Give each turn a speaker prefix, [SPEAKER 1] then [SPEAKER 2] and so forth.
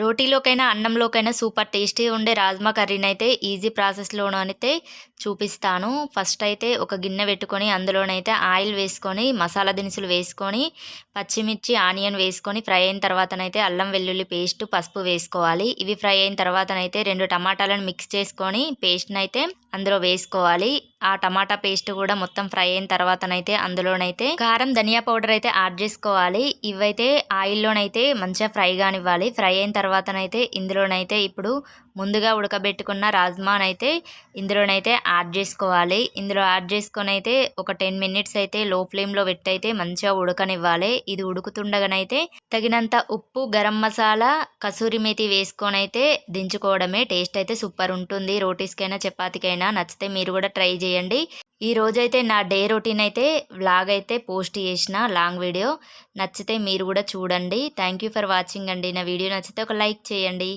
[SPEAKER 1] రోటీలోకైనా అన్నంలోకైనా super tasty ఉండే రాజ్మా కర్రీని అయితే ఈజీ ప్రాసెస్లోనైతే చూపిస్తాను. ఫస్ట్ అయితే ఒక గిన్నె పెట్టుకొని అందులోనైతే ఆయిల్ వేసుకొని మసాలా దినుసులు వేసుకొని పచ్చిమిర్చి ఆనియన్ వేసుకొని ఫ్రై అయిన తర్వాతనైతే అల్లం వెల్లుల్లి పేస్ట్ పసుపు వేసుకోవాలి. ఇవి ఫ్రై అయిన తర్వాతనైతే 2 టమాటాలను మిక్స్ చేసుకొని పేస్ట్ని అయితే అందులో వేసుకోవాలి. ఆ టమాటా పేస్ట్ కూడా మొత్తం ఫ్రై అయిన తర్వాతనైతే అందులోనైతే కారం ధనియా పౌడర్ అయితే యాడ్ చేసుకోవాలి. ఇవైతే ఆయిల్లోనైతే మంచిగా ఫ్రై కానివ్వాలి. ఫ్రై అయిన తర్వాతనైతే ఇందులోనైతే ఇప్పుడు ముందుగా ఉడకబెట్టుకున్న రాజ్మానైతే ఇందులోనైతే యాడ్ చేసుకోవాలి. ఇందులో యాడ్ చేసుకొని అయితే ఒక 10 మినిట్స్ అయితే లో ఫ్లేమ్లో పెట్టయితే మంచిగా ఉడకనివ్వాలి. ఇది ఉడుకుతుండగానైతే తగినంత ఉప్పు, గరం మసాలా, కసూరి మేతి వేసుకొని అయితే దించుకోవడమే. టేస్ట్ అయితే సూపర్ ఉంటుంది. రోటీస్కైనా చపాతీకైనా. నచ్చితే మీరు కూడా ట్రై చేయండి. ఈ రోజైతే నా డే రొటీన్ అయితే వ్లాగ్ అయితే పోస్ట్ చేసిన లాంగ్ వీడియో. నచ్చితే మీరు కూడా చూడండి. థ్యాంక్ యూ ఫర్ వాచింగ్ అండి. నా వీడియో నచ్చితే ఒక లైక్ చేయండి.